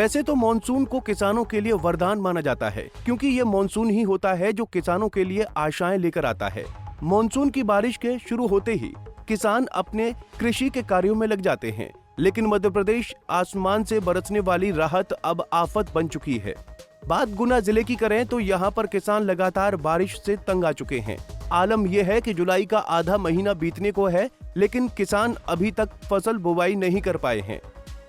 वैसे तो मॉनसून को किसानों के लिए वरदान माना जाता है, क्योंकि ये मॉनसून ही होता है जो किसानों के लिए आशाएं लेकर आता है। मॉनसून की बारिश के शुरू होते ही किसान अपने कृषि के कार्यों में लग जाते हैं, लेकिन मध्य प्रदेश आसमान से बरसने वाली राहत अब आफत बन चुकी है। बात गुना जिले की करें तो यहाँ पर किसान लगातार बारिश से तंग आ चुके हैं। आलम यह है कि जुलाई का आधा महीना बीतने को है, लेकिन किसान अभी तक फसल बुवाई नहीं कर पाए हैं।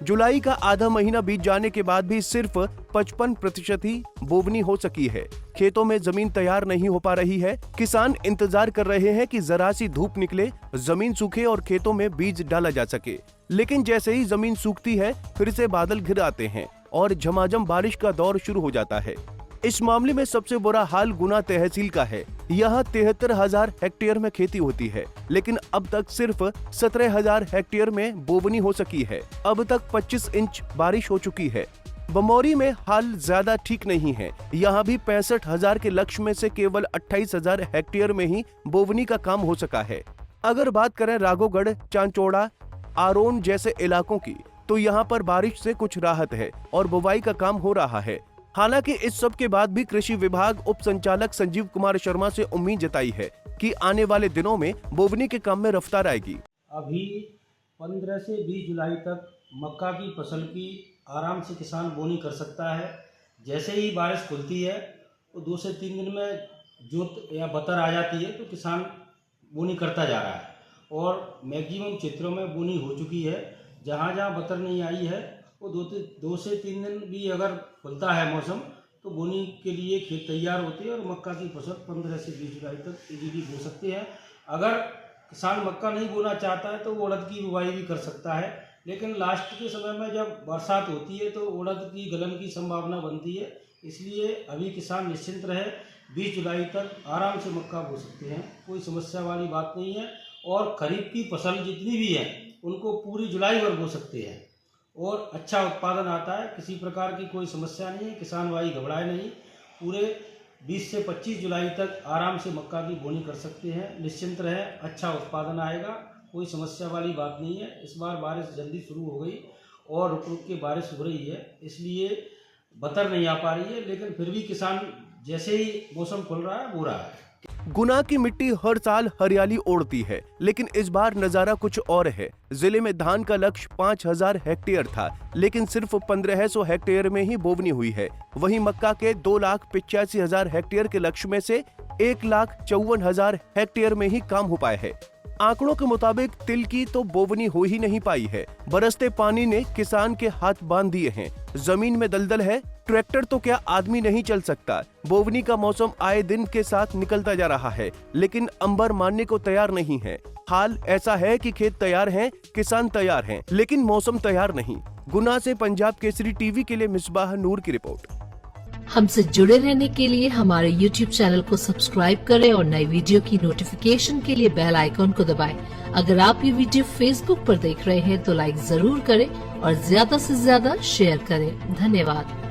जुलाई का आधा महीना बीत जाने के बाद भी सिर्फ 55% ही बोवनी हो सकी है। खेतों में जमीन तैयार नहीं हो पा रही है। किसान इंतजार कर रहे हैं कि जरा सी धूप निकले, जमीन सूखे और खेतों में बीज डाला जा सके। लेकिन जैसे ही जमीन सूखती है, फिर से बादल घिर आते हैं और झमाझम बारिश का दौर शुरू हो जाता है। इस मामले में सबसे बुरा हाल गुना तहसील का है। यहाँ 73,000 हेक्टेयर में खेती होती है, लेकिन अब तक सिर्फ 17,000 हेक्टेयर में बोवनी हो सकी है। अब तक 25 इंच बारिश हो चुकी है। बमौरी में हाल ज्यादा ठीक नहीं है। यहाँ भी 65,000 के लक्ष्य में से केवल 28,000 हेक्टेयर में ही बोवनी का काम हो सका है। अगर बात करें राघोगढ़, चांचौड़ा, आरोन जैसे इलाकों की, तो यहाँ पर बारिश से कुछ राहत है और बुवाई का काम हो रहा है। हालांकि इस सब के बाद भी कृषि विभाग उप संचालक संजीव कुमार शर्मा से उम्मीद जताई है कि आने वाले दिनों में बोवनी के काम में रफ्तार आएगी। अभी 15 से 20 जुलाई तक मक्का की फसल की आराम से किसान बोनी कर सकता है। जैसे ही बारिश खुलती है तो 2 से 3 दिन में जोत या बतर आ जाती है, तो किसान बोनी करता जा रहा है और मैक्सिमम क्षेत्रों में बोनी हो चुकी है। जहाँ जहाँ बतर नहीं आई है वो 2 से 3 दिन भी अगर खुलता है मौसम, तो बोनी के लिए खेत तैयार होते हैं और मक्का की फसल 15 से 20 जुलाई तक इजीली बो सकते हैं। अगर किसान मक्का नहीं बोना चाहता है तो वो उड़द की बुवाई भी कर सकता है, लेकिन लास्ट के समय में जब बरसात होती है तो उड़द की गलन की संभावना बनती है। इसलिए अभी किसान निश्चिंत रहे, 20 जुलाई तक आराम से मक्का बो सकते हैं, कोई समस्या वाली बात नहीं है। और खरीफ की फसल जितनी भी है उनको पूरी जुलाई भर बो सकते हैं और अच्छा उत्पादन आता है। किसी प्रकार की कोई समस्या नहीं है, किसान भाई घबराए नहीं। पूरे 20 से 25 जुलाई तक आराम से मक्का की बोनी कर सकते हैं, निश्चिंत रहे, अच्छा उत्पादन आएगा, कोई समस्या वाली बात नहीं है। इस बार बारिश जल्दी शुरू हो गई और रुक रुक के बारिश हो रही है, इसलिए बतर नहीं आ पा रही है, लेकिन फिर भी किसान जैसे ही मौसम खुल रहा है बो रहा है। गुना की मिट्टी हर साल हरियाली ओढ़ती है, लेकिन इस बार नजारा कुछ और है। जिले में धान का लक्ष्य 5,000 हेक्टेयर था, लेकिन सिर्फ 1,500 हेक्टेयर में ही बोवनी हुई है। वहीं मक्का के 2,85,000 हेक्टेयर के लक्ष्य में से 1,54,000 हेक्टेयर में ही काम हो पाए है। आंकड़ों के मुताबिक तिल की तो बोवनी हो ही नहीं पाई है। बरसते पानी ने किसान के हाथ बांध दिए हैं। जमीन में दलदल है, ट्रैक्टर तो क्या आदमी नहीं चल सकता। बोवनी का मौसम आए दिन के साथ निकलता जा रहा है, लेकिन अंबर मानने को तैयार नहीं है। हाल ऐसा है कि खेत तैयार हैं, किसान तैयार हैं, लेकिन मौसम तैयार नहीं। गुना से पंजाब केसरी टीवी के लिए मिसबाह नूर की रिपोर्ट। हमसे जुड़े रहने के लिए हमारे YouTube चैनल को सब्सक्राइब करें और नई वीडियो की नोटिफिकेशन के लिए बेल आइकॉन को दबाएं। अगर आप ये वीडियो Facebook पर देख रहे हैं तो लाइक जरूर करें और ज्यादा से ज्यादा शेयर करें। धन्यवाद।